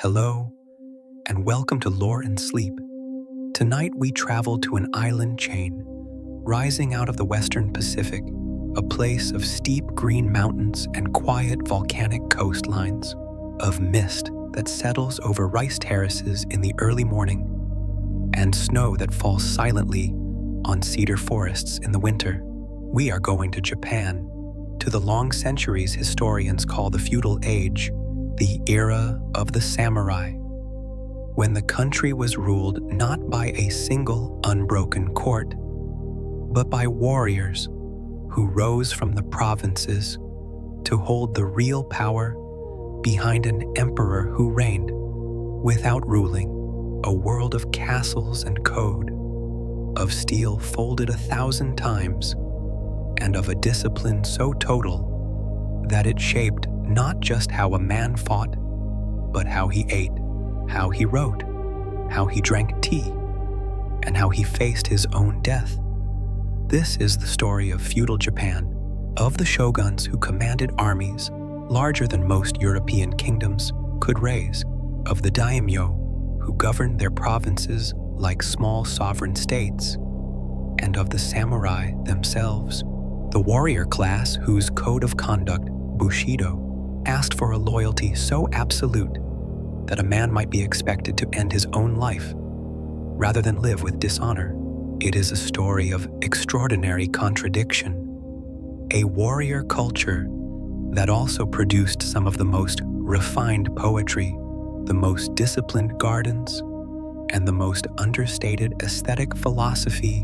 Hello, and welcome to Lore and Sleep. Tonight we travel to an island chain, rising out of the western Pacific, a place of steep green mountains and quiet volcanic coastlines, of mist that settles over rice terraces in the early morning, and snow that falls silently on cedar forests in the winter. We are going to Japan, to the long centuries historians call the Feudal Age, the era of the samurai, when the country was ruled not by a single unbroken court, but by warriors who rose from the provinces to hold the real power behind an emperor who reigned without ruling, a world of castles and code, of steel folded 1,000 times, and of a discipline so total that it shaped not just how a man fought, but how he ate, how he wrote, how he drank tea, and how he faced his own death. This is the story of feudal Japan, of the shoguns who commanded armies larger than most European kingdoms could raise, of the Daimyo who governed their provinces like small sovereign states, and of the samurai themselves, the warrior class whose code of conduct, Bushido, asked for a loyalty so absolute that a man might be expected to end his own life rather than live with dishonor. It is a story of extraordinary contradiction, a warrior culture that also produced some of the most refined poetry, the most disciplined gardens, and the most understated aesthetic philosophy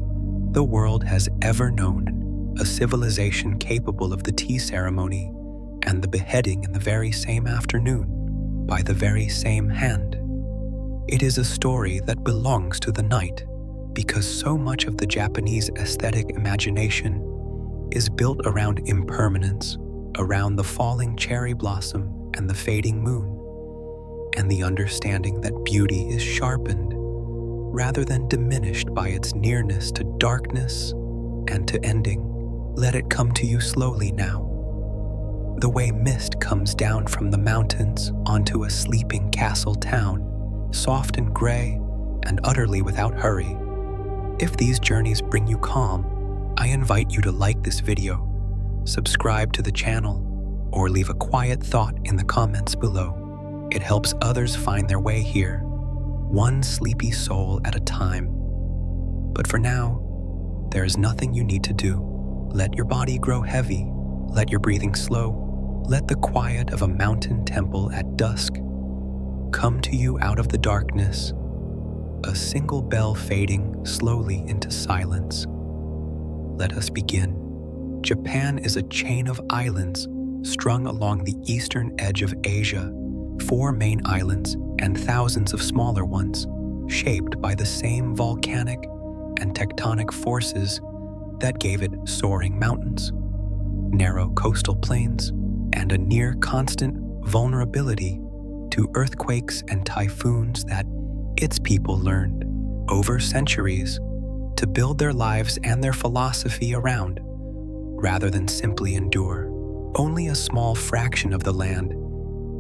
the world has ever known, a civilization capable of the tea ceremony and the beheading in the very same afternoon by the very same hand. It is a story that belongs to the night because so much of the Japanese aesthetic imagination is built around impermanence, around the falling cherry blossom and the fading moon, and the understanding that beauty is sharpened rather than diminished by its nearness to darkness and to ending. Let it come to you slowly now, the way mist comes down from the mountains onto a sleeping castle town, soft and gray and utterly without hurry. If these journeys bring you calm, I invite you to like this video, subscribe to the channel, or leave a quiet thought in the comments below. It helps others find their way here, one sleepy soul at a time. But for now, there is nothing you need to do. Let your body grow heavy, let your breathing slow, let the quiet of a mountain temple at dusk come to you out of the darkness, a single bell fading slowly into silence. Let us begin. Japan is a chain of islands strung along the eastern edge of Asia, 4 main islands and thousands of smaller ones, shaped by the same volcanic and tectonic forces that gave it soaring mountains, narrow coastal plains, and a near-constant vulnerability to earthquakes and typhoons that its people learned, over centuries, to build their lives and their philosophy around, rather than simply endure. Only a small fraction of the land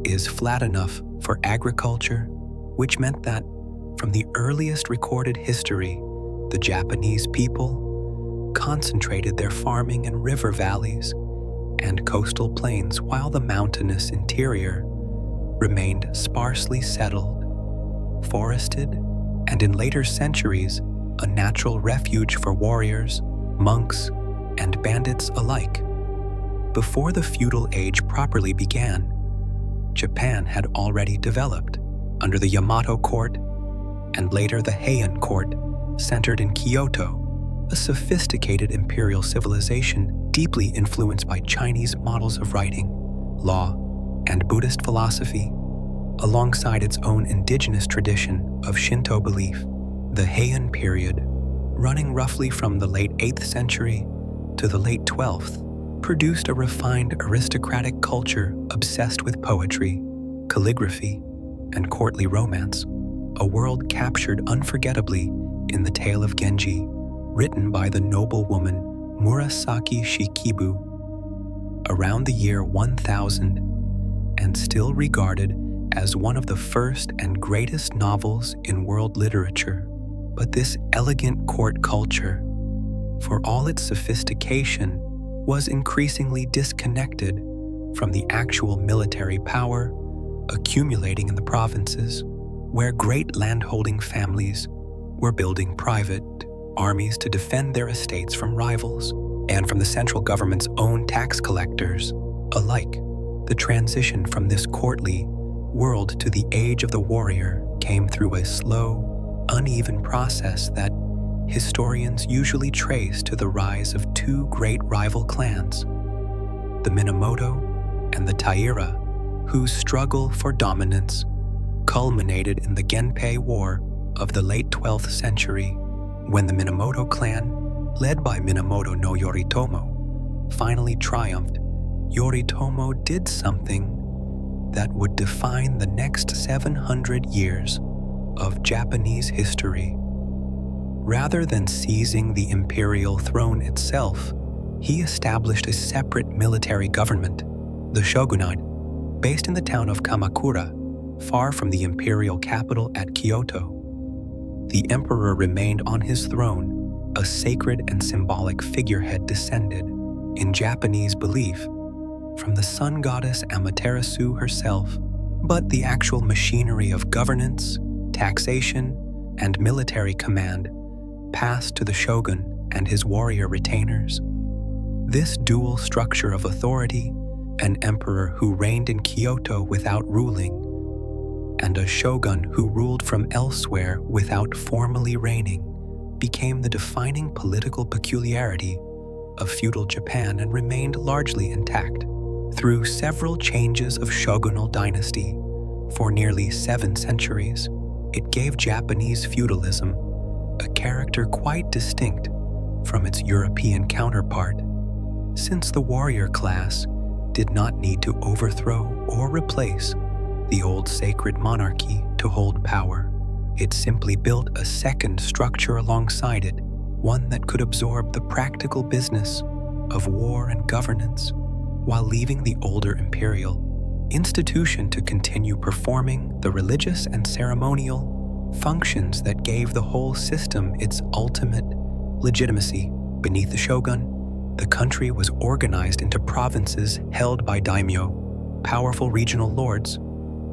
is flat enough for agriculture, which meant that, from the earliest recorded history, the Japanese people concentrated their farming in river valleys and coastal plains while the mountainous interior remained sparsely settled, forested, and in later centuries, a natural refuge for warriors, monks, and bandits alike. Before the feudal age properly began, Japan had already developed under the Yamato court and later the Heian court, centered in Kyoto, a sophisticated imperial civilization deeply influenced by Chinese models of writing, law, and Buddhist philosophy, alongside its own indigenous tradition of Shinto belief. The Heian period, running roughly from the late 8th century to the late 12th, produced a refined aristocratic culture obsessed with poetry, calligraphy, and courtly romance, a world captured unforgettably in the Tale of Genji, written by the noblewoman Murasaki Shikibu around the year 1000 and still regarded as one of the first and greatest novels in world literature. But this elegant court culture, for all its sophistication, was increasingly disconnected from the actual military power accumulating in the provinces, where great landholding families were building private armies to defend their estates from rivals and from the central government's own tax collectors alike. The transition from this courtly world to the age of the warrior came through a slow, uneven process that historians usually trace to the rise of two great rival clans, the Minamoto and the Taira, whose struggle for dominance culminated in the Genpei War of the late 12th century, when the Minamoto clan, led by Minamoto no Yoritomo, finally triumphed. Yoritomo did something that would define the next 700 years of Japanese history. Rather than seizing the imperial throne itself, he established a separate military government, the shogunate, based in the town of Kamakura, far from the imperial capital at Kyoto. The emperor remained on his throne, a sacred and symbolic figurehead descended, in Japanese belief, from the sun goddess Amaterasu herself. But the actual machinery of governance, taxation, and military command passed to the shogun and his warrior retainers. This dual structure of authority, an emperor who reigned in Kyoto without ruling, and a shogun who ruled from elsewhere without formally reigning, became the defining political peculiarity of feudal Japan and remained largely intact through several changes of shogunal dynasty for nearly 7 centuries. It gave Japanese feudalism a character quite distinct from its European counterpart, since the warrior class did not need to overthrow or replace the old sacred monarchy to hold power. It simply built a second structure alongside it, one that could absorb the practical business of war and governance, while leaving the older imperial institution to continue performing the religious and ceremonial functions that gave the whole system its ultimate legitimacy. Beneath the shogun, the country was organized into provinces held by daimyo, powerful regional lords,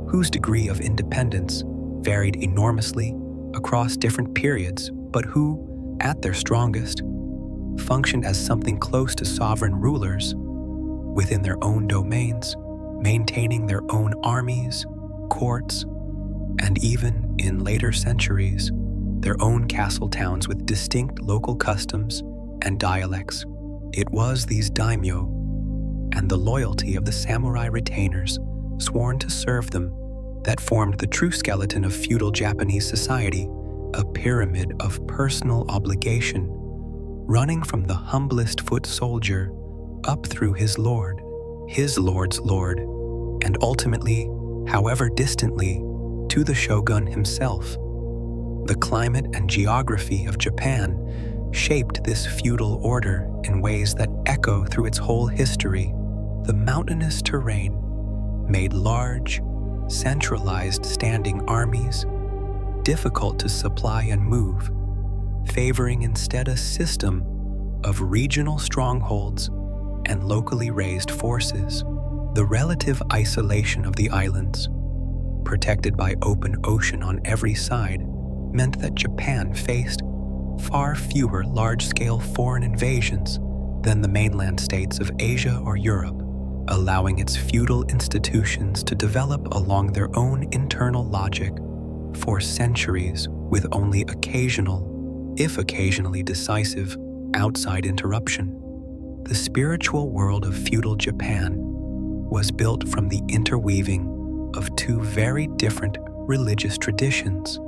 whose degree of independence varied enormously across different periods, but who, at their strongest, functioned as something close to sovereign rulers within their own domains, maintaining their own armies, courts, and even, in later centuries, their own castle towns with distinct local customs and dialects. It was these daimyo and the loyalty of the samurai retainers sworn to serve them that formed the true skeleton of feudal Japanese society, a pyramid of personal obligation, running from the humblest foot soldier up through his lord, his lord's lord, and ultimately, however distantly, to the shogun himself. The climate and geography of Japan shaped this feudal order in ways that echo through its whole history. The mountainous terrain made large, centralized standing armies difficult to supply and move, favoring instead a system of regional strongholds and locally raised forces. The relative isolation of the islands, protected by open ocean on every side, meant that Japan faced far fewer large-scale foreign invasions than the mainland states of Asia or Europe, allowing its feudal institutions to develop along their own internal logic for centuries with only occasional, if occasionally decisive, outside interruption. The spiritual world of feudal Japan was built from the interweaving of two very different religious traditions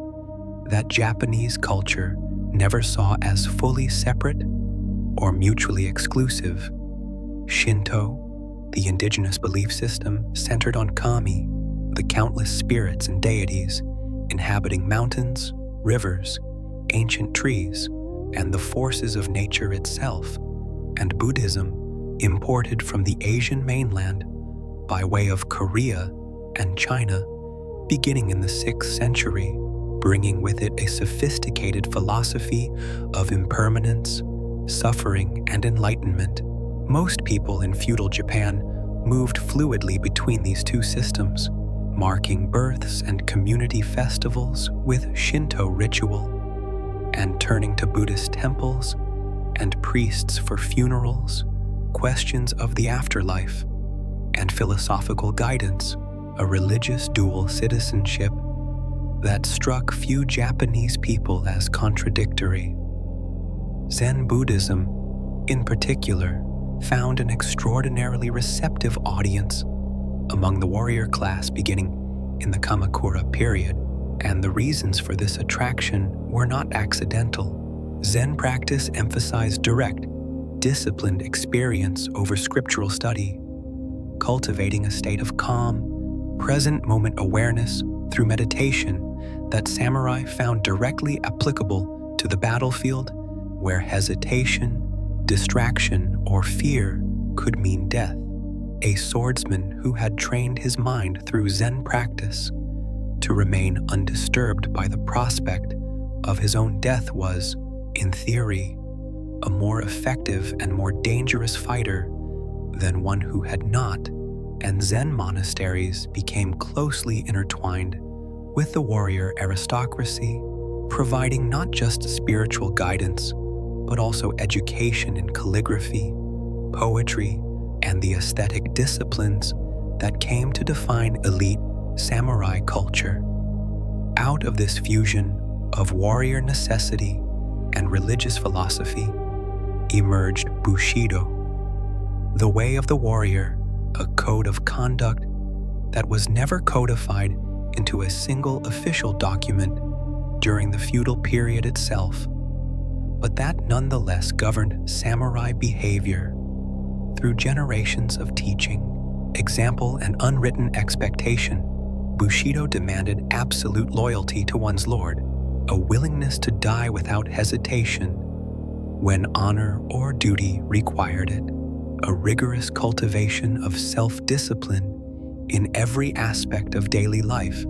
that Japanese culture never saw as fully separate or mutually exclusive. Shinto, the indigenous belief system centered on kami, the countless spirits and deities inhabiting mountains, rivers, ancient trees, and the forces of nature itself, and Buddhism, imported from the Asian mainland by way of Korea and China, beginning in the 6th century, bringing with it a sophisticated philosophy of impermanence, suffering, and enlightenment. Most people in feudal Japan moved fluidly between these two systems, marking births and community festivals with Shinto ritual, and turning to Buddhist temples and priests for funerals, questions of the afterlife, and philosophical guidance, a religious dual citizenship that struck few Japanese people as contradictory. Zen Buddhism, in particular, found an extraordinarily receptive audience among the warrior class beginning in the Kamakura period, and the reasons for this attraction were not accidental. Zen practice emphasized direct, disciplined experience over scriptural study, cultivating a state of calm, present moment awareness through meditation that samurai found directly applicable to the battlefield, where hesitation, distraction, or fear could mean death. A swordsman who had trained his mind through Zen practice to remain undisturbed by the prospect of his own death was, in theory, a more effective and more dangerous fighter than one who had not, and Zen monasteries became closely intertwined with the warrior aristocracy, providing not just spiritual guidance, but also education in calligraphy, poetry, and the aesthetic disciplines that came to define elite samurai culture. Out of this fusion of warrior necessity and religious philosophy emerged Bushido, the way of the warrior, a code of conduct that was never codified into a single official document during the feudal period itself, but that nonetheless governed samurai behavior through generations of teaching, example, and unwritten expectation. Bushido demanded absolute loyalty to one's lord, a willingness to die without hesitation when honor or duty required it, a rigorous cultivation of self-discipline in every aspect of daily life,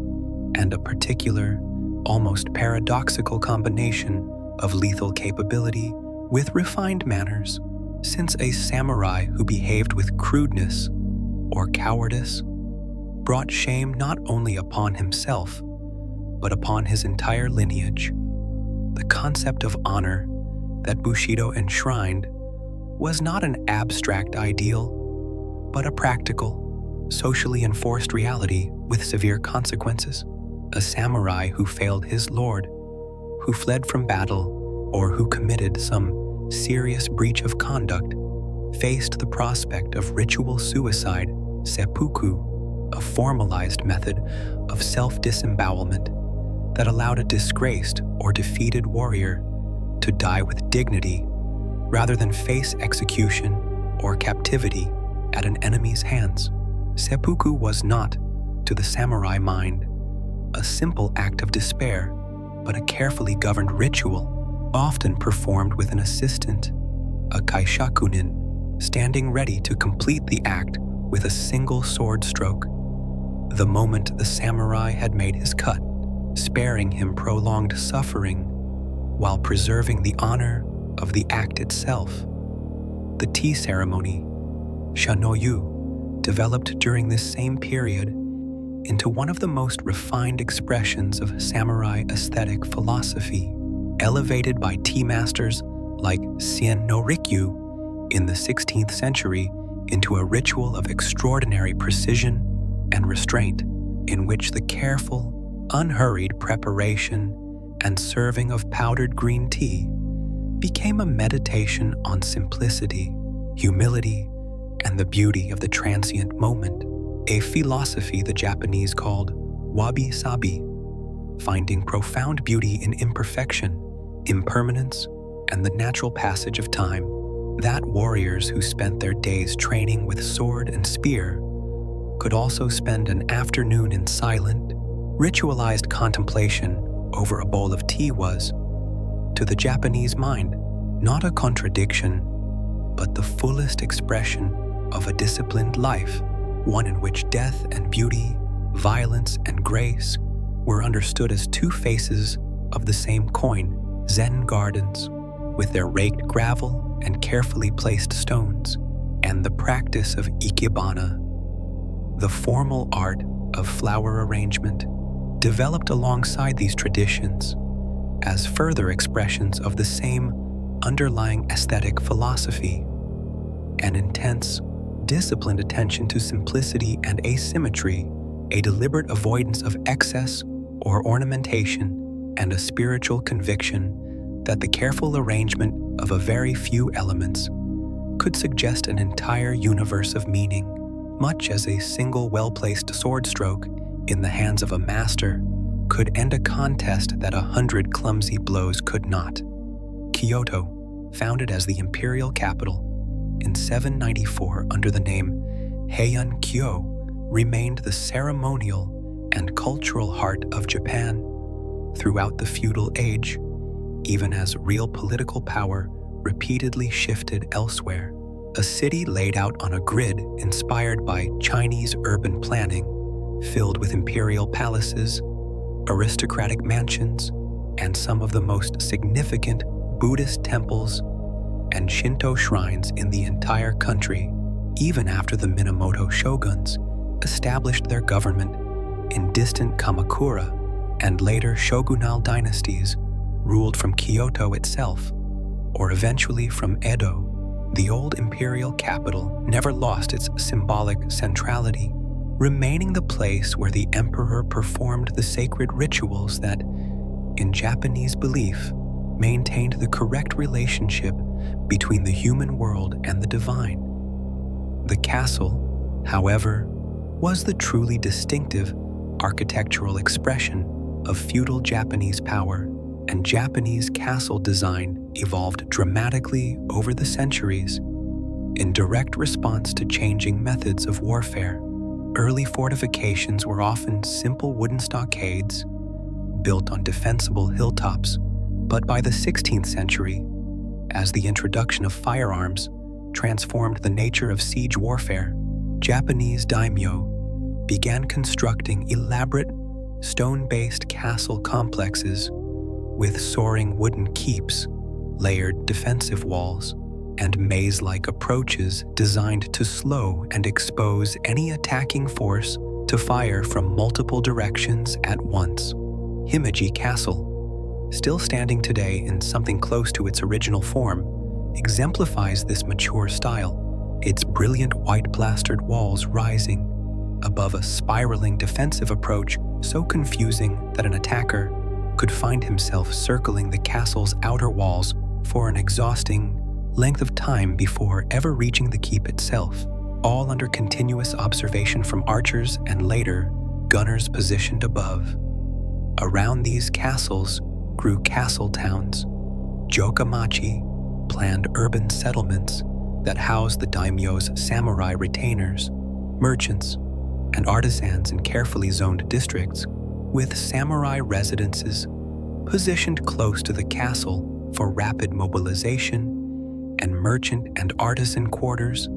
and a particular, almost paradoxical combination of lethal capability with refined manners, since a samurai who behaved with crudeness or cowardice brought shame not only upon himself, but upon his entire lineage. The concept of honor that Bushido enshrined was not an abstract ideal, but a practical, socially enforced reality with severe consequences. A samurai who failed his lord, who fled from battle, or who committed some serious breach of conduct faced the prospect of ritual suicide, seppuku, a formalized method of self-disembowelment that allowed a disgraced or defeated warrior to die with dignity rather than face execution or captivity at an enemy's hands. Seppuku was not, to the samurai mind, a simple act of despair, but a carefully governed ritual, often performed with an assistant, a kaishakunin, standing ready to complete the act with a single sword stroke. The moment the samurai had made his cut, sparing him prolonged suffering while preserving the honor of the act itself. The tea ceremony, shanoyu, developed during this same period into one of the most refined expressions of samurai aesthetic philosophy, elevated by tea masters like Sien no Rikyu in the 16th century into a ritual of extraordinary precision and restraint, in which the careful, unhurried preparation and serving of powdered green tea became a meditation on simplicity, humility, and the beauty of the transient moment, a philosophy the Japanese called wabi-sabi, finding profound beauty in imperfection, impermanence, and the natural passage of time. That warriors who spent their days training with sword and spear could also spend an afternoon in silent, ritualized contemplation over a bowl of tea was, to the Japanese mind, not a contradiction, but the fullest expression of a disciplined life, one in which death and beauty violence and grace were understood as two faces of the same coin. Zen gardens, with their raked gravel and carefully placed stones, and the practice of ikebana, the formal art of flower arrangement, developed alongside these traditions as further expressions of the same underlying aesthetic philosophy. An intense, disciplined attention to simplicity and asymmetry, a deliberate avoidance of excess or ornamentation, and a spiritual conviction that the careful arrangement of a very few elements could suggest an entire universe of meaning, much as a single well-placed sword stroke in the hands of a master could end a contest that 100 clumsy blows could not. Kyoto, founded as the imperial capital in 794 under the name Heian-kyo, remained the ceremonial and cultural heart of Japan throughout the feudal age, even as real political power repeatedly shifted elsewhere. A city laid out on a grid inspired by Chinese urban planning, filled with imperial palaces, aristocratic mansions, and some of the most significant Buddhist temples and Shinto shrines in the entire country, even after the Minamoto shoguns established their government in distant Kamakura, and later shogunal dynasties ruled from Kyoto itself, or eventually from Edo. The old imperial capital never lost its symbolic centrality, remaining the place where the emperor performed the sacred rituals that, in Japanese belief, maintained the correct relationship between the human world and the divine. The castle, however, was the truly distinctive architectural expression of feudal Japanese power, and Japanese castle design evolved dramatically over the centuries in direct response to changing methods of warfare. Early fortifications were often simple wooden stockades built on defensible hilltops, but by the 16th century, as the introduction of firearms transformed the nature of siege warfare, Japanese daimyo began constructing elaborate stone-based castle complexes with soaring wooden keeps, layered defensive walls, and maze-like approaches designed to slow and expose any attacking force to fire from multiple directions at once. Himeji Castle, still standing today in something close to its original form, exemplifies this mature style, its brilliant white plastered walls rising above a spiraling defensive approach so confusing that an attacker could find himself circling the castle's outer walls for an exhausting length of time before ever reaching the keep itself, all under continuous observation from archers and later gunners positioned above. Around these castles grew castle towns, jokamachi, planned urban settlements that housed the daimyo's samurai retainers, merchants, and artisans in carefully zoned districts, with samurai residences positioned close to the castle for rapid mobilization, and merchant and artisan quarters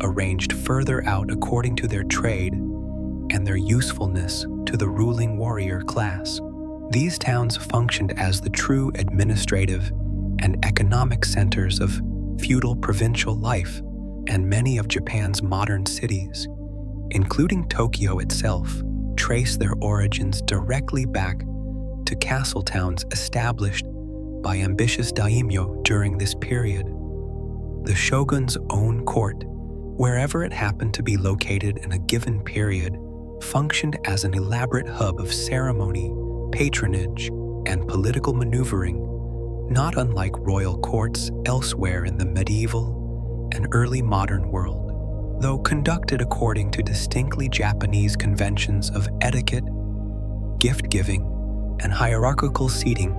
arranged further out according to their trade and their usefulness to the ruling warrior class. These towns functioned as the true administrative and economic centers of feudal provincial life, and many of Japan's modern cities, including Tokyo itself, trace their origins directly back to castle towns established by ambitious daimyo during this period. The shogun's own court, wherever it happened to be located in a given period, functioned as an elaborate hub of ceremony, patronage, and political maneuvering, not unlike royal courts elsewhere in the medieval and early modern world, though conducted according to distinctly Japanese conventions of etiquette, gift-giving, and hierarchical seating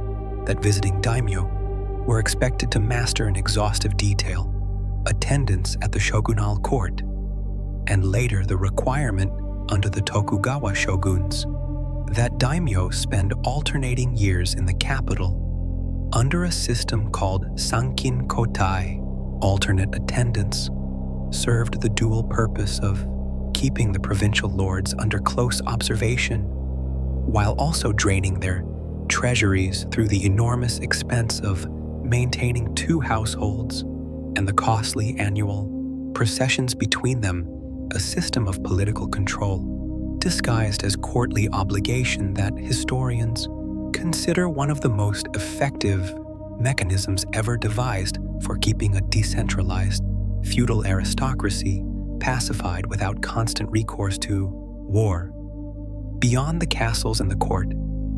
that visiting daimyo were expected to master in exhaustive detail. Attendance at the shogunal court, and later the requirement under the Tokugawa shoguns that daimyo spend alternating years in the capital under a system called sankin kotai, alternate attendance, served the dual purpose of keeping the provincial lords under close observation, while also draining their treasuries through the enormous expense of maintaining 2 households and the costly annual processions between them, a system of political control, disguised as courtly obligation that historians consider one of the most effective mechanisms ever devised for keeping a decentralized feudal aristocracy pacified without constant recourse to war. Beyond the castles and the court,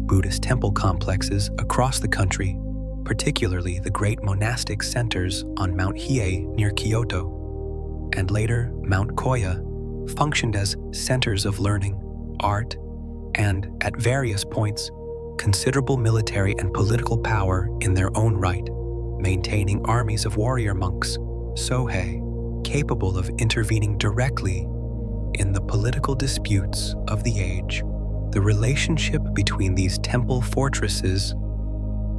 Buddhist temple complexes across the country, particularly the great monastic centers on Mount Hiei near Kyoto, and later Mount Koya, functioned as centers of learning, art, and, at various points, considerable military and political power in their own right, maintaining armies of warrior monks, Sohei, capable of intervening directly in the political disputes of the age. The relationship between these temple fortresses,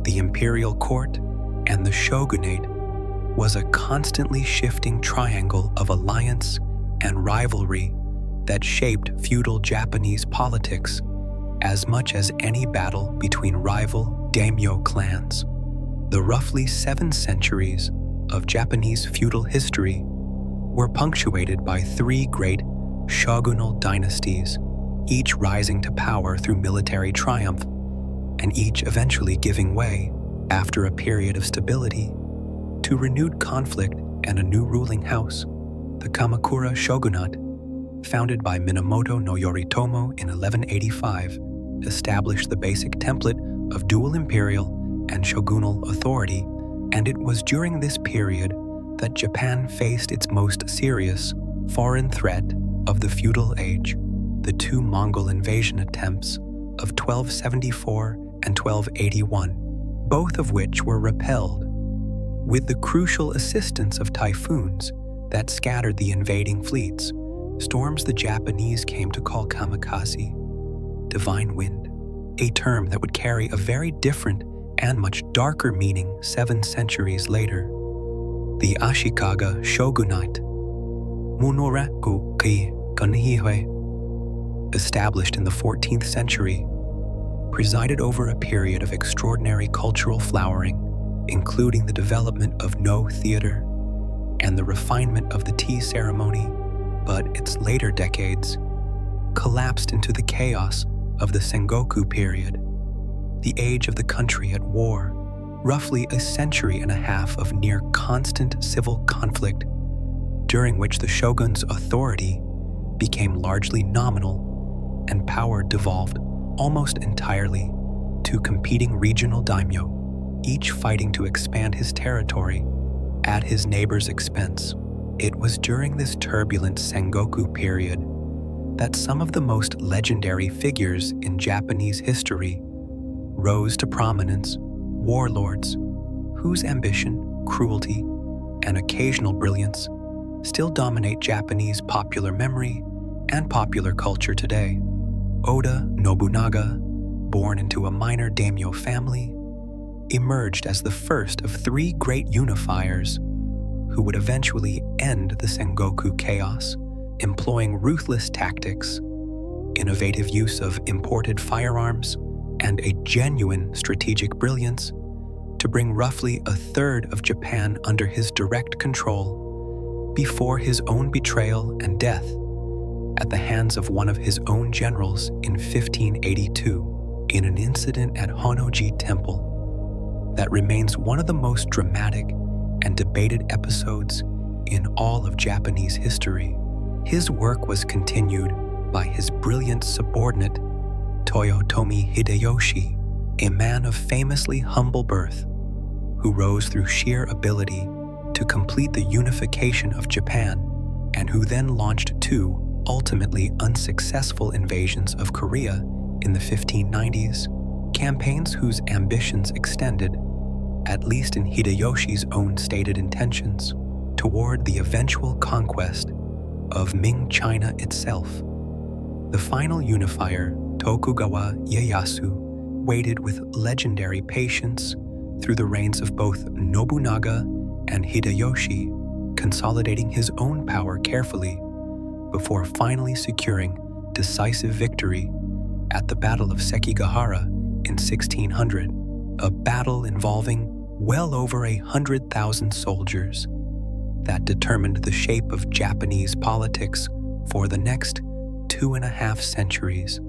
the imperial court, and the shogunate was a constantly shifting triangle of alliance and rivalry that shaped feudal Japanese politics as much as any battle between rival daimyo clans. The roughly 7 centuries of Japanese feudal history were punctuated by 3 great shogunal dynasties, each rising to power through military triumph, and each eventually giving way, after a period of stability, to renewed conflict and a new ruling house. The Kamakura shogunate, founded by Minamoto no Yoritomo in 1185, established the basic template of dual imperial and shogunal authority, and it was during this period that Japan faced its most serious foreign threat of the feudal age, the 2 Mongol invasion attempts of 1274 and 1281, both of which were repelled, with the crucial assistance of typhoons that scattered the invading fleets, storms the Japanese came to call kamikaze, divine wind, a term that would carry a very different and much darker meaning 7 centuries later. The Ashikaga shogunate, Munoraku ki Kanihihei, established in the 14th century, presided over a period of extraordinary cultural flowering, including the development of no theater and the refinement of the tea ceremony, but its later decades collapsed into the chaos of the Sengoku period, the age of the country at war, roughly a century and a half of near constant civil conflict, during which the shogun's authority became largely nominal and power devolved almost entirely to competing regional daimyo, each fighting to expand his territory at his neighbor's expense. It was during this turbulent Sengoku period that some of the most legendary figures in Japanese history rose to prominence, warlords whose ambition, cruelty, and occasional brilliance still dominate Japanese popular memory and popular culture today. Oda Nobunaga, born into a minor daimyo family, emerged as the first of 3 great unifiers who would eventually end the Sengoku chaos, employing ruthless tactics, innovative use of imported firearms, and a genuine strategic brilliance to bring roughly a third of Japan under his direct control before his own betrayal and death at the hands of one of his own generals in 1582 in an incident at Honnoji Temple that remains one of the most dramatic and debated episodes in all of Japanese history. His work was continued by his brilliant subordinate, Toyotomi Hideyoshi, a man of famously humble birth, who rose through sheer ability to complete the unification of Japan, and who then launched 2 ultimately unsuccessful invasions of Korea in the 1590s, campaigns whose ambitions extended, at least in Hideyoshi's own stated intentions, toward the eventual conquest of Ming China itself. The final unifier, Tokugawa Ieyasu, waited with legendary patience through the reigns of both Nobunaga and Hideyoshi, consolidating his own power carefully, before finally securing decisive victory at the Battle of Sekigahara in 1600, a battle involving well over 100,000 soldiers that determined the shape of Japanese politics for the next 2.5 centuries.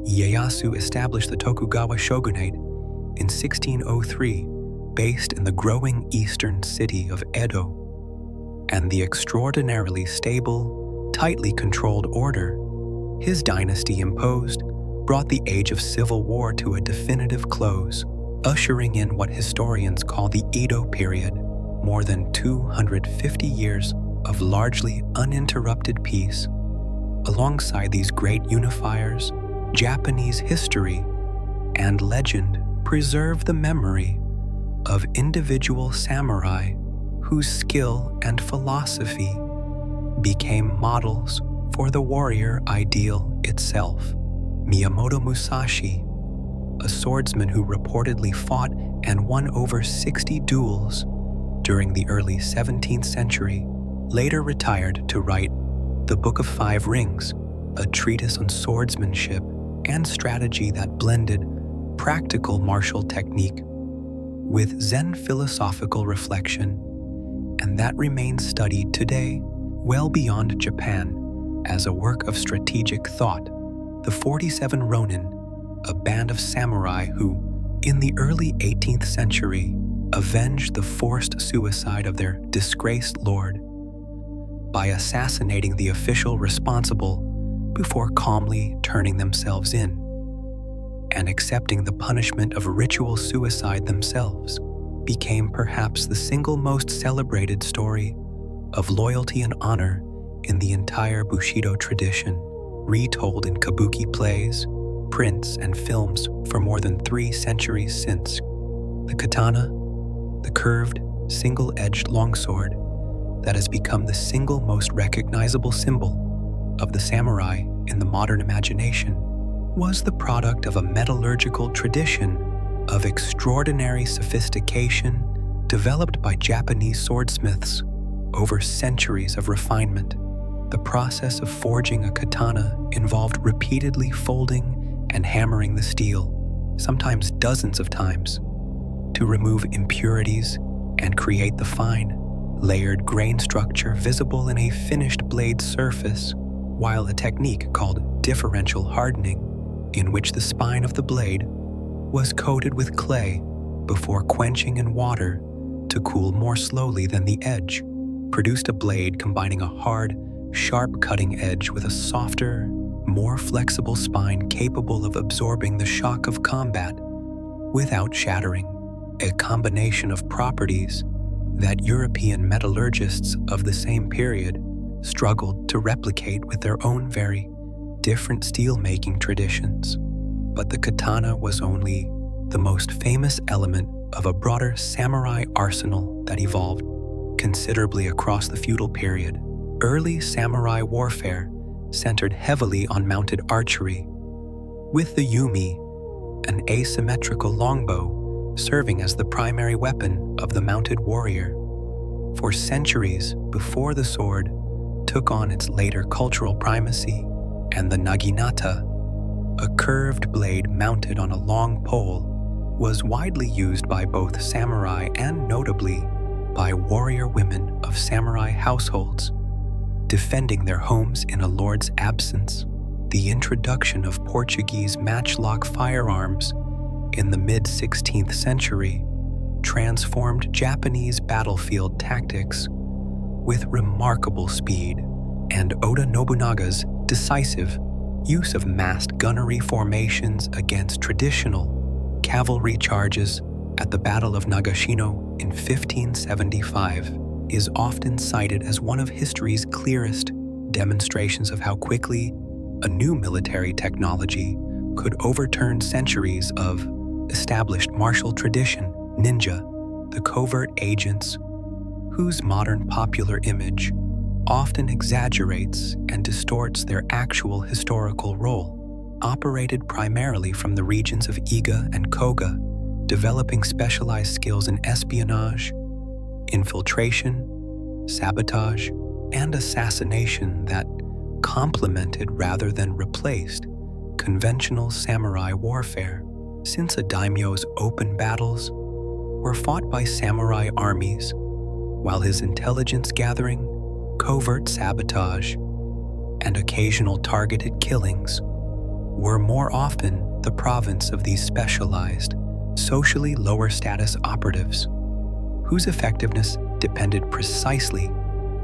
Ieyasu established the Tokugawa shogunate in 1603, based in the growing eastern city of Edo, and the extraordinarily stable, tightly controlled order his dynasty imposed brought the age of civil war to a definitive close, ushering in what historians call the Edo period, more than 250 years of largely uninterrupted peace. Alongside these great unifiers, Japanese history and legend preserve the memory of individual samurai whose skill and philosophy became models for the warrior ideal itself. Miyamoto Musashi, a swordsman who reportedly fought and won over 60 duels during the early 17th century, later retired to write The Book of Five Rings, a treatise on swordsmanship and strategy that blended practical martial technique with Zen philosophical reflection, and that remains studied today well beyond Japan as a work of strategic thought. The 47 Ronin, a band of samurai who, in the early 18th century, avenged the forced suicide of their disgraced lord by assassinating the official responsible before calmly turning themselves in and accepting the punishment of ritual suicide themselves, became perhaps the single most celebrated story of loyalty and honor in the entire Bushido tradition, retold in kabuki plays, prints, and films for more than 3 centuries since. The katana, the curved, single-edged longsword that has become the single most recognizable symbol of the samurai in the modern imagination, was the product of a metallurgical tradition of extraordinary sophistication developed by Japanese swordsmiths over centuries of refinement. The process of forging a katana involved repeatedly folding and hammering the steel, sometimes dozens of times, to remove impurities and create the fine, layered grain structure visible in a finished blade surface, while a technique called differential hardening, in which the spine of the blade was coated with clay before quenching in water to cool more slowly than the edge, produced a blade combining a hard, sharp cutting edge with a softer, more flexible spine capable of absorbing the shock of combat without shattering, a combination of properties that European metallurgists of the same period struggled to replicate with their own very different steel-making traditions. But the katana was only the most famous element of a broader samurai arsenal that evolved considerably across the feudal period. Early samurai warfare centered heavily on mounted archery, with the yumi, an asymmetrical longbow, serving as the primary weapon of the mounted warrior. For centuries before the sword took on its later cultural primacy, and the naginata, a curved blade mounted on a long pole, was widely used by both samurai and notably by warrior women of samurai households, defending their homes in a lord's absence. The introduction of Portuguese matchlock firearms in the mid-16th century transformed Japanese battlefield tactics with remarkable speed, and Oda Nobunaga's decisive use of massed gunnery formations against traditional cavalry charges at the Battle of Nagashino in 1575 is often cited as one of history's clearest demonstrations of how quickly a new military technology could overturn centuries of established martial tradition. Ninja, the covert agents whose modern popular image often exaggerates and distorts their actual historical role, operated primarily from the regions of Iga and Koga, developing specialized skills in espionage, infiltration, sabotage, and assassination that complemented rather than replaced conventional samurai warfare, since a daimyo's open battles were fought by samurai armies, while his intelligence gathering, covert sabotage, and occasional targeted killings were more often the province of these specialized, socially lower status operatives, whose effectiveness depended precisely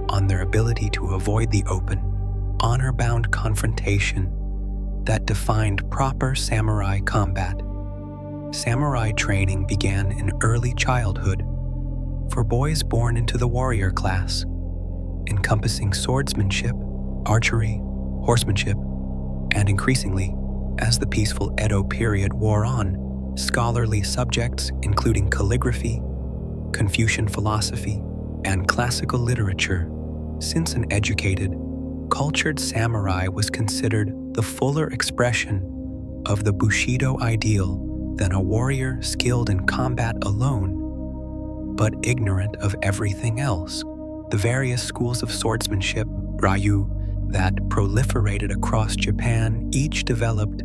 on their ability to avoid the open, honor-bound confrontation that defined proper samurai combat. Samurai training began in early childhood for boys born into the warrior class, encompassing swordsmanship, archery, horsemanship, and increasingly, as the peaceful Edo period wore on, scholarly subjects including calligraphy, Confucian philosophy, and classical literature, since an educated, cultured samurai was considered the fuller expression of the Bushido ideal than a warrior skilled in combat alone, but ignorant of everything else. The various schools of swordsmanship, ryu, that proliferated across Japan each developed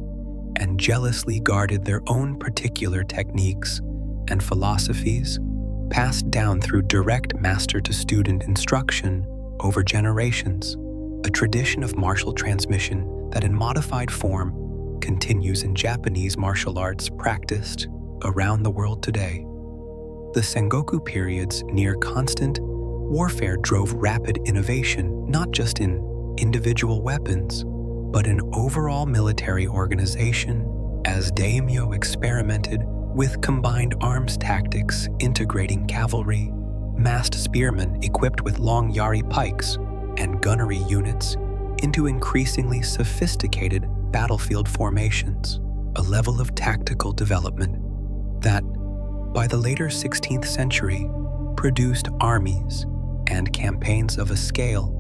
and jealously guarded their own particular techniques and philosophies, passed down through direct master-to-student instruction over generations, a tradition of martial transmission that in modified form continues in Japanese martial arts practiced around the world today. The Sengoku period's near constant warfare drove rapid innovation, not just in individual weapons, but in overall military organization, as Daimyo experimented with combined arms tactics integrating cavalry, massed spearmen equipped with long yari pikes, and gunnery units into increasingly sophisticated battlefield formations, a level of tactical development that, by the later 16th century, produced armies and campaigns of a scale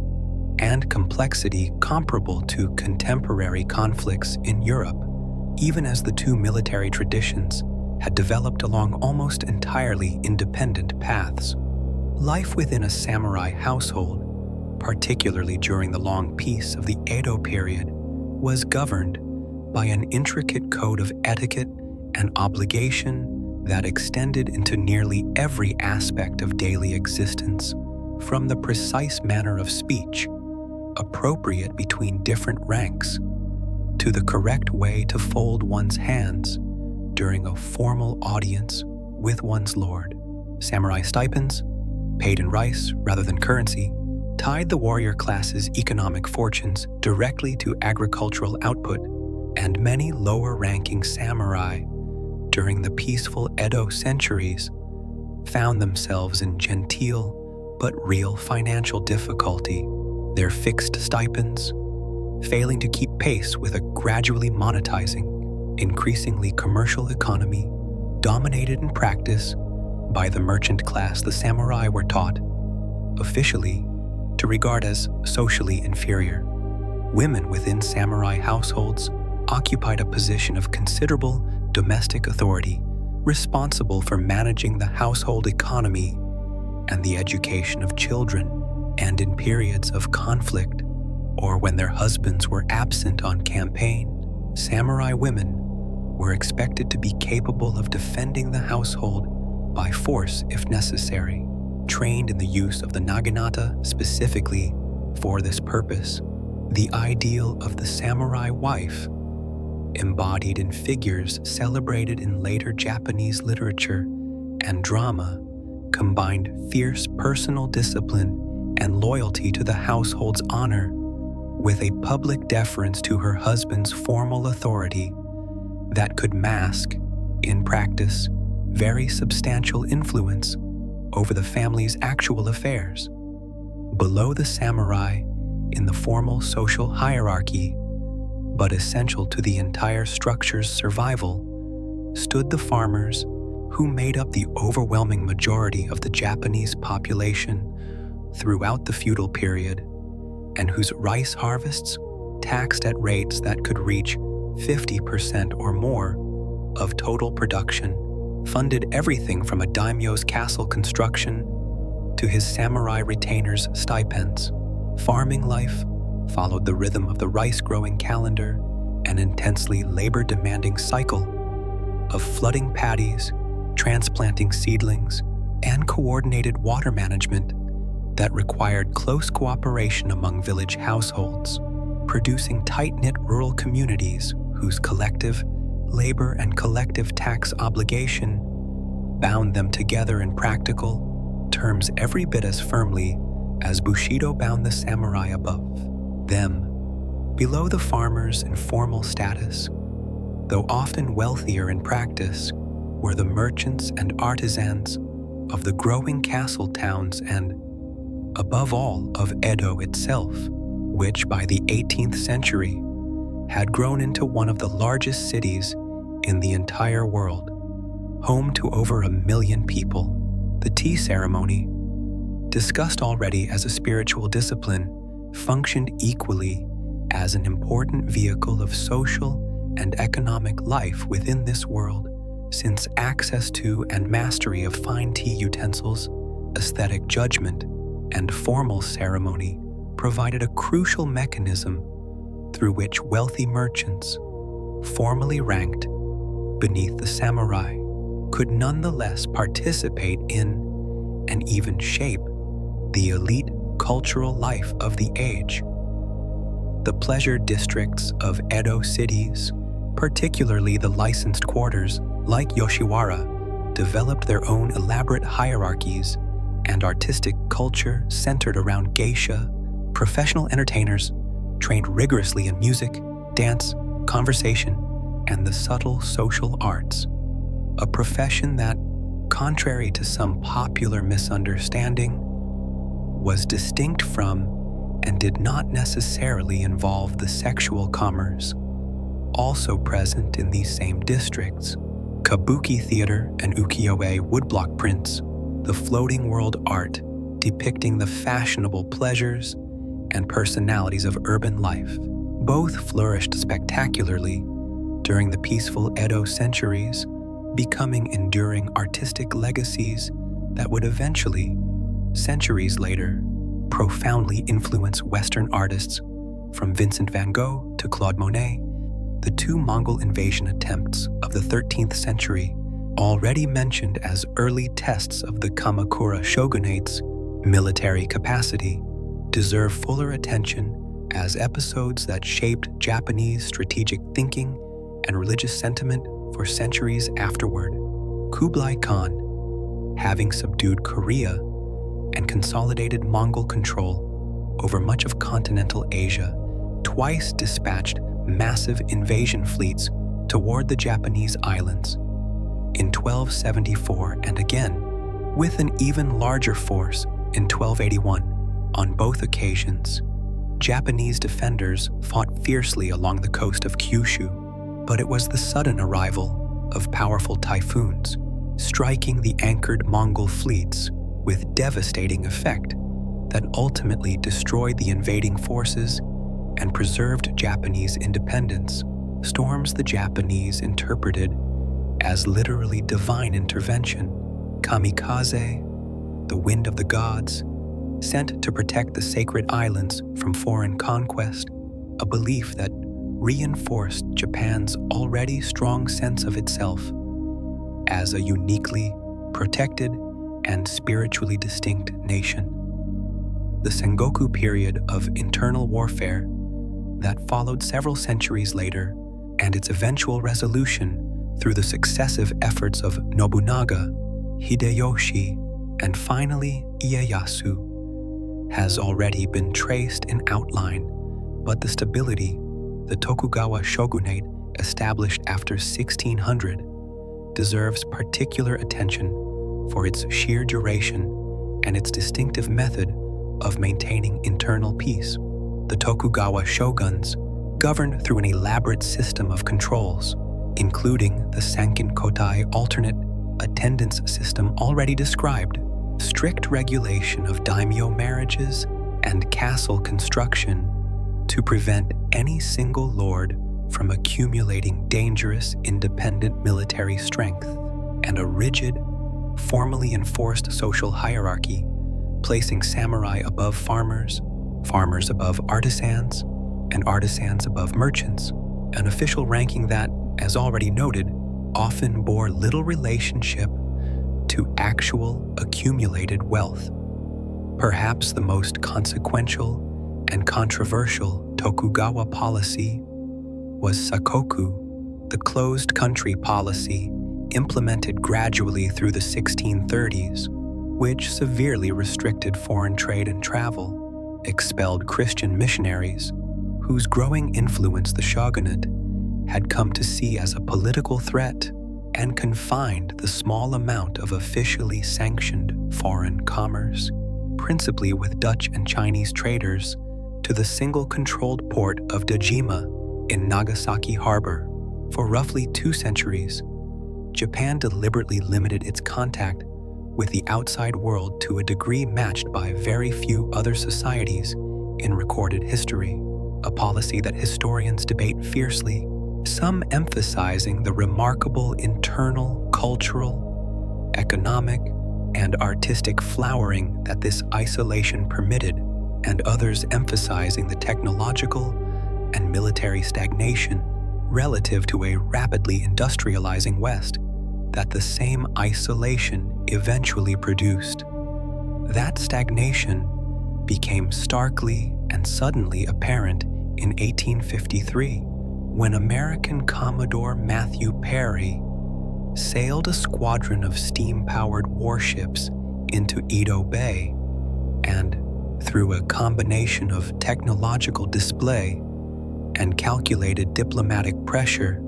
and complexity comparable to contemporary conflicts in Europe, even as the two military traditions had developed along almost entirely independent paths. Life within a samurai household, particularly during the long peace of the Edo period, was governed by an intricate code of etiquette and obligation that extended into nearly every aspect of daily existence, from the precise manner of speech, appropriate between different ranks, to the correct way to fold one's hands during a formal audience with one's lord. Samurai stipends, paid in rice rather than currency, tied the warrior class's economic fortunes directly to agricultural output, and many lower-ranking samurai during the peaceful Edo centuries found themselves in genteel but real financial difficulty, their fixed stipends failing to keep pace with a gradually monetizing, increasingly commercial economy dominated in practice by the merchant class. The samurai were taught, officially, to regard as socially inferior. Women within samurai households occupied a position of considerable domestic authority, responsible for managing the household economy and the education of children, and in periods of conflict, or when their husbands were absent on campaign, samurai women were expected to be capable of defending the household by force if necessary, trained in the use of the naginata specifically for this purpose. The ideal of the samurai wife, embodied in figures celebrated in later Japanese literature and drama, combined fierce personal discipline and loyalty to the household's honor with a public deference to her husband's formal authority that could mask, in practice, very substantial influence over the family's actual affairs. Below the samurai in the formal social hierarchy, but essential to the entire structure's survival, stood the farmers who made up the overwhelming majority of the Japanese population throughout the feudal period, and whose rice harvests, taxed at rates that could reach 50% or more of total production, funded everything from a daimyo's castle construction to his samurai retainers' stipends. Farming life followed the rhythm of the rice-growing calendar, an intensely labor-demanding cycle of flooding paddies, transplanting seedlings, and coordinated water management that required close cooperation among village households, producing tight-knit rural communities whose collective labor and collective tax obligation bound them together in practical terms every bit as firmly as Bushido bound the samurai above them. Below the farmers in formal status, though often wealthier in practice, were the merchants and artisans of the growing castle towns and, above all, of Edo itself, which by the 18th century had grown into one of the largest cities in the entire world, home to over 1 million people. The tea ceremony, discussed already as a spiritual discipline, functioned equally as an important vehicle of social and economic life within this world, since access to and mastery of fine tea utensils, aesthetic judgment, and formal ceremony provided a crucial mechanism through which wealthy merchants, formally ranked beneath the samurai, could nonetheless participate in and even shape the elite cultural life of the age. The pleasure districts of Edo cities, particularly the licensed quarters like Yoshiwara, developed their own elaborate hierarchies and artistic culture centered around geisha, professional entertainers trained rigorously in music, dance, conversation, and the subtle social arts, a profession that, contrary to some popular misunderstanding, was distinct from and did not necessarily involve the sexual commerce, also present in these same districts. Kabuki theater and ukiyo-e woodblock prints, the floating world art depicting the fashionable pleasures and personalities of urban life, both flourished spectacularly during the peaceful Edo centuries, becoming enduring artistic legacies that would eventually, centuries later, profoundly influence Western artists from Vincent van Gogh to Claude Monet. The two Mongol invasion attempts of the 13th century, already mentioned as early tests of the Kamakura shogunate's military capacity, deserve fuller attention as episodes that shaped Japanese strategic thinking and religious sentiment for centuries afterward. Kublai Khan, having subdued Korea and consolidated Mongol control over much of continental Asia, twice dispatched massive invasion fleets toward the Japanese islands. In 1274 and again, with an even larger force in 1281, on both occasions, Japanese defenders fought fiercely along the coast of Kyushu, but it was the sudden arrival of powerful typhoons, striking the anchored Mongol fleets with devastating effect, that ultimately destroyed the invading forces and preserved Japanese independence. Storms the Japanese interpreted as literally divine intervention, kamikaze, the wind of the gods, sent to protect the sacred islands from foreign conquest, a belief that reinforced Japan's already strong sense of itself as a uniquely protected and spiritually distinct nation. The Sengoku period of internal warfare that followed several centuries later, and its eventual resolution through the successive efforts of Nobunaga, Hideyoshi, and finally Ieyasu, has already been traced in outline, but the stability the Tokugawa shogunate established after 1600 deserves particular attention for its sheer duration and its distinctive method of maintaining internal peace. The Tokugawa shoguns governed through an elaborate system of controls, including the Sankin Kotai alternate attendance system already described, strict regulation of daimyo marriages and castle construction to prevent any single lord from accumulating dangerous independent military strength, and a rigid, formally enforced social hierarchy, placing samurai above farmers, farmers above artisans, and artisans above merchants, an official ranking that, as already noted, often bore little relationship to actual accumulated wealth. Perhaps the most consequential and controversial Tokugawa policy was sakoku, the closed country policy implemented gradually through the 1630s, which severely restricted foreign trade and travel, expelled Christian missionaries, whose growing influence the shogunate had come to see as a political threat, and confined the small amount of officially sanctioned foreign commerce, principally with Dutch and Chinese traders, to the single controlled port of Dejima in Nagasaki Harbor. For roughly 2 centuries, Japan deliberately limited its contact with the outside world to a degree matched by very few other societies in recorded history, a policy that historians debate fiercely, some emphasizing the remarkable internal, cultural, economic, and artistic flowering that this isolation permitted, and others emphasizing the technological and military stagnation relative to a rapidly industrializing West that the same isolation eventually produced. That stagnation became starkly and suddenly apparent in 1853, when American Commodore Matthew Perry sailed a squadron of steam-powered warships into Edo Bay and, through a combination of technological display and calculated diplomatic pressure,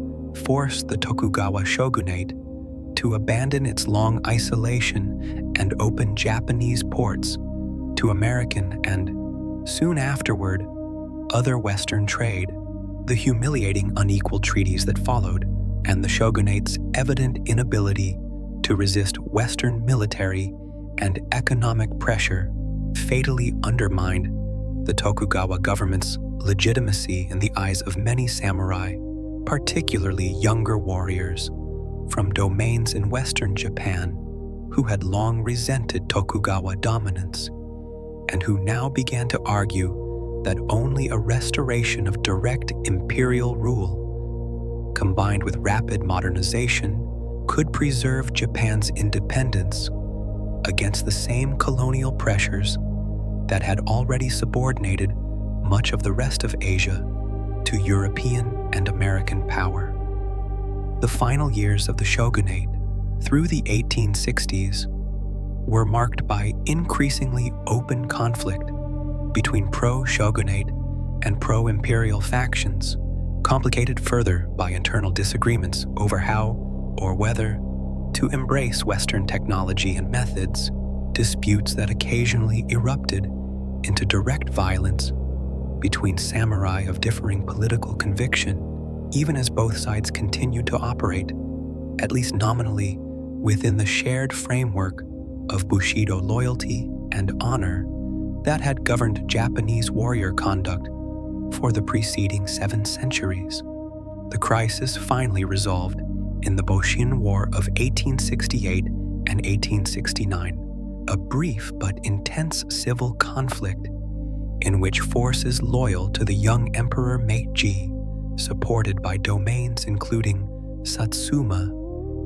forced the Tokugawa shogunate to abandon its long isolation and open Japanese ports to American and, soon afterward, other Western trade. The humiliating unequal treaties that followed, and the shogunate's evident inability to resist Western military and economic pressure, fatally undermined the Tokugawa government's legitimacy in the eyes of many samurai, particularly younger warriors from domains in Western Japan who had long resented Tokugawa dominance, and who now began to argue that only a restoration of direct imperial rule, combined with rapid modernization, could preserve Japan's independence against the same colonial pressures that had already subordinated much of the rest of Asia to European and American power. The final years of the shogunate, through the 1860s, were marked by increasingly open conflict between pro-shogunate and pro-imperial factions, complicated further by internal disagreements over how or whether to embrace Western technology and methods, disputes that occasionally erupted into direct violence between samurai of differing political conviction, even as both sides continued to operate, at least nominally, within the shared framework of Bushido loyalty and honor that had governed Japanese warrior conduct for the preceding 7 centuries. The crisis finally resolved in the Boshin War of 1868 and 1869, a brief but intense civil conflict in which forces loyal to the young Emperor Meiji, supported by domains including Satsuma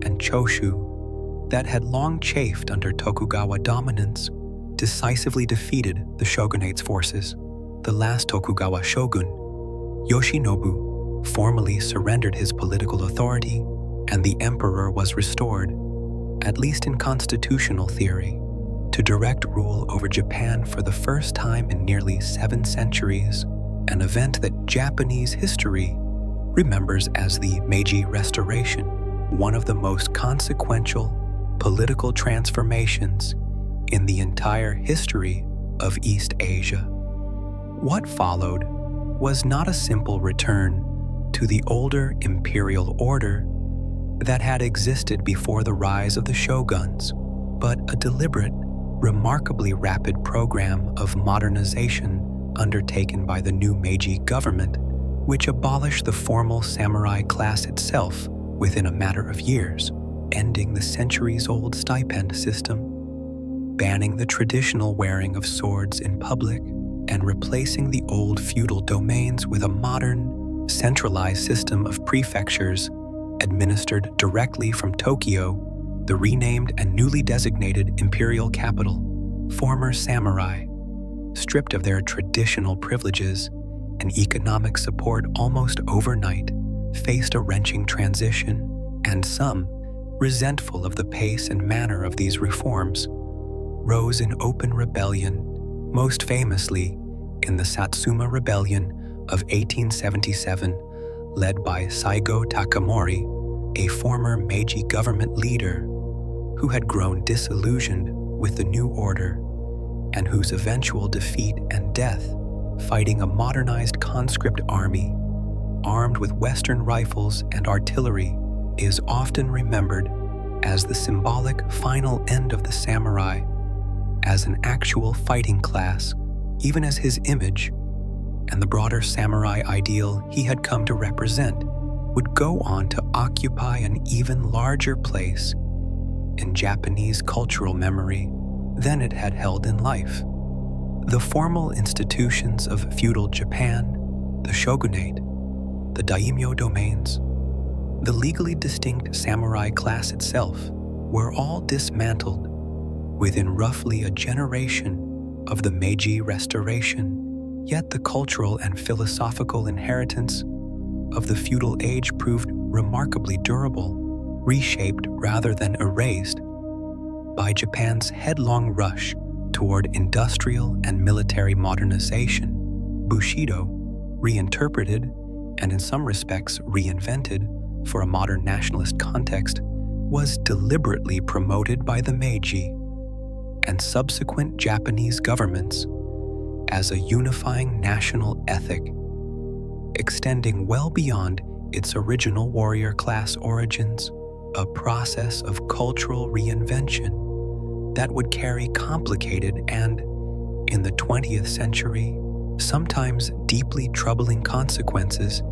and Choshu that had long chafed under Tokugawa dominance, decisively defeated the shogunate's forces. The last Tokugawa shogun, Yoshinobu, formally surrendered his political authority, and the emperor was restored, at least in constitutional theory, to direct rule over Japan for the first time in nearly 7 centuries, an event that Japanese history remembers as the Meiji Restoration, one of the most consequential political transformations in the entire history of East Asia. What followed was not a simple return to the older imperial order that had existed before the rise of the shoguns, but a deliberate, remarkably rapid program of modernization undertaken by the new Meiji government, which abolished the formal samurai class itself within a matter of years, ending the centuries-old stipend system, banning the traditional wearing of swords in public, and replacing the old feudal domains with a modern, centralized system of prefectures administered directly from Tokyo, the renamed and newly designated imperial capital. Former samurai, stripped of their traditional privileges and economic support almost overnight, faced a wrenching transition, and some, resentful of the pace and manner of these reforms, rose in open rebellion, most famously in the Satsuma Rebellion of 1877, led by Saigo Takamori, a former Meiji government leader who had grown disillusioned with the new order and whose eventual defeat and death fighting a modernized conscript army armed with Western rifles and artillery is often remembered as the symbolic final end of the samurai as an actual fighting class, even as his image and the broader samurai ideal he had come to represent would go on to occupy an even larger place in Japanese cultural memory than it had held in life. The formal institutions of feudal Japan, the shogunate, the daimyo domains, the legally distinct samurai class itself, were all dismantled within roughly a generation of the Meiji Restoration. Yet the cultural and philosophical inheritance of the feudal age proved remarkably durable, reshaped rather than erased by Japan's headlong rush toward industrial and military modernization. Bushido, reinterpreted and in some respects reinvented for a modern nationalist context, was deliberately promoted by the Meiji and subsequent Japanese governments as a unifying national ethic, extending well beyond its original warrior class origins, a process of cultural reinvention that would carry complicated and, in the 20th century, sometimes deeply troubling consequences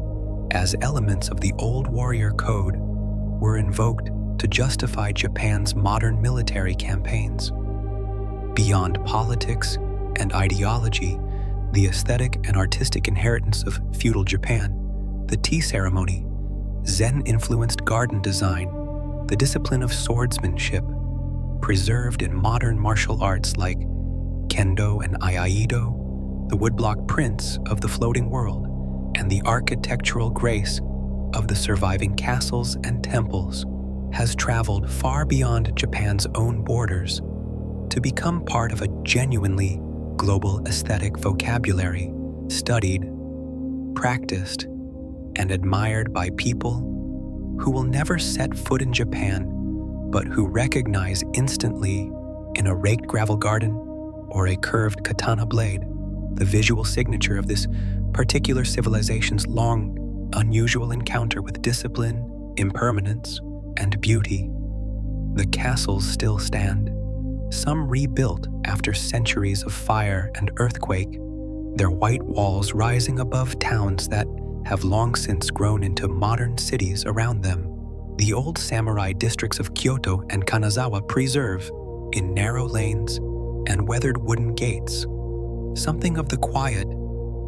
as elements of the old warrior code were invoked to justify Japan's modern military campaigns. Beyond politics and ideology, the aesthetic and artistic inheritance of feudal Japan, the tea ceremony, Zen-influenced garden design, the discipline of swordsmanship, preserved in modern martial arts like Kendo and Aikido, the woodblock prints of the floating world, and the architectural grace of the surviving castles and temples, has traveled far beyond Japan's own borders to become part of a genuinely global aesthetic vocabulary, studied, practiced, and admired by people who will never set foot in Japan, but who recognize instantly in a raked gravel garden or a curved katana blade the visual signature of this particular civilization's long, unusual encounter with discipline, impermanence, and beauty. The castles still stand, some rebuilt after centuries of fire and earthquake, their white walls rising above towns that have long since grown into modern cities around them. The old samurai districts of Kyoto and Kanazawa preserve, in narrow lanes and weathered wooden gates, something of the quiet,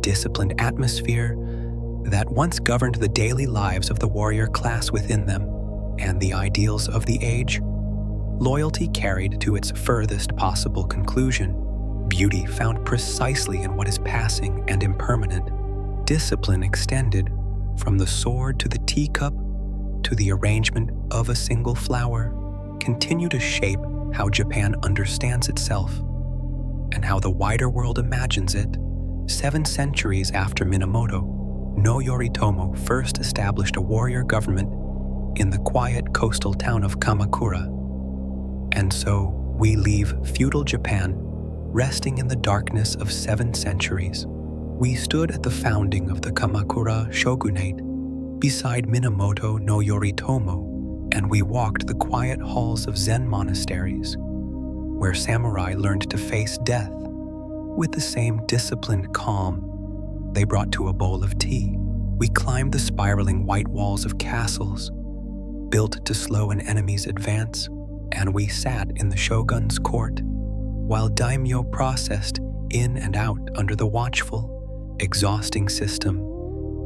disciplined atmosphere that once governed the daily lives of the warrior class within them, and the ideals of the age. Loyalty carried to its furthest possible conclusion, beauty found precisely in what is passing and impermanent, discipline extended from the sword to the teacup to the arrangement of a single flower, continue to shape how Japan understands itself and how the wider world imagines it. 7 centuries after Minamoto, no Yoritomo first established a warrior government in the quiet coastal town of Kamakura. And so we leave feudal Japan resting in the darkness of 7 centuries. We stood at the founding of the Kamakura shogunate beside Minamoto no Yoritomo, and we walked the quiet halls of Zen monasteries, where samurai learned to face death with the same disciplined calm they brought to a bowl of tea. We climbed the spiraling white walls of castles, built to slow an enemy's advance, and we sat in the shogun's court while daimyo processed in and out under the watchful, exhausting system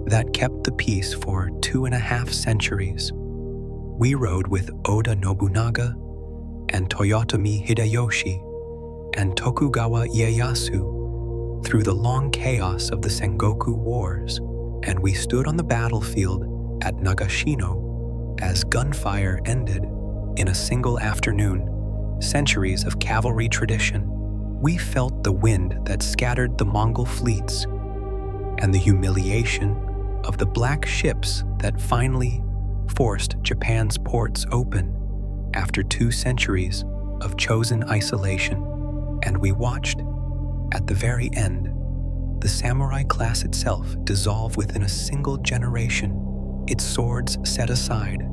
that kept the peace for 2.5 centuries. We rode with Oda Nobunaga and Toyotomi Hideyoshi and Tokugawa Ieyasu through the long chaos of the Sengoku Wars, and we stood on the battlefield at Nagashino as gunfire ended in a single afternoon. Centuries of cavalry tradition. We felt the wind that scattered the Mongol fleets and the humiliation of the black ships that finally forced Japan's ports open after 2 centuries of chosen isolation. And we watched, at the very end, the samurai class itself dissolve within a single generation, its swords set aside,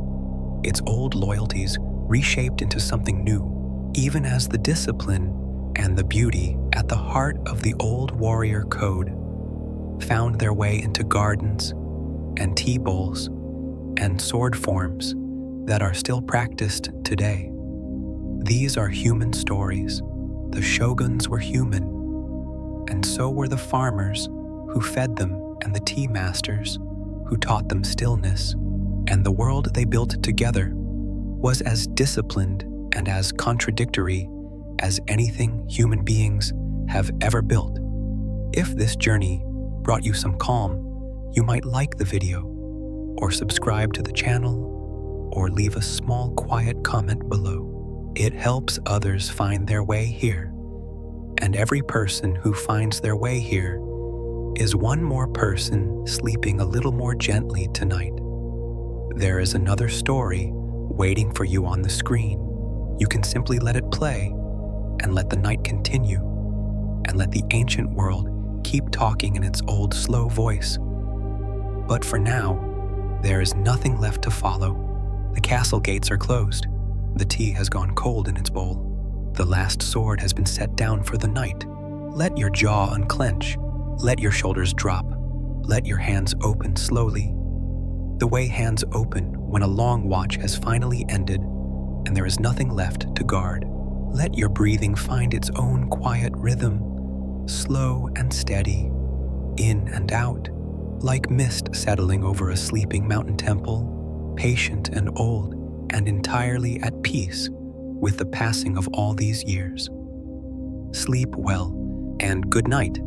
its old loyalties reshaped into something new, even as the discipline and the beauty at the heart of the old warrior code found their way into gardens and tea bowls and sword forms that are still practiced today. These are human stories. The shoguns were human, and so were the farmers who fed them and the tea masters who taught them stillness. And the world they built together was as disciplined and as contradictory as anything human beings have ever built. If this journey brought you some calm, you might like the video, or subscribe to the channel, or leave a small quiet comment below. It helps others find their way here, and every person who finds their way here is one more person sleeping a little more gently tonight. There is another story waiting for you on the screen. You can simply let it play and let the night continue, and let the ancient world keep talking in its old slow voice. But for now, there is nothing left to follow. The castle gates are closed. The tea has gone cold in its bowl. The last sword has been set down for the night. Let your jaw unclench. Let your shoulders drop. Let your hands open slowly. The way hands open when a long watch has finally ended and there is nothing left to guard. Let your breathing find its own quiet rhythm, slow and steady, in and out, like mist settling over a sleeping mountain temple, patient and old and entirely at peace with the passing of all these years. Sleep well, and good night.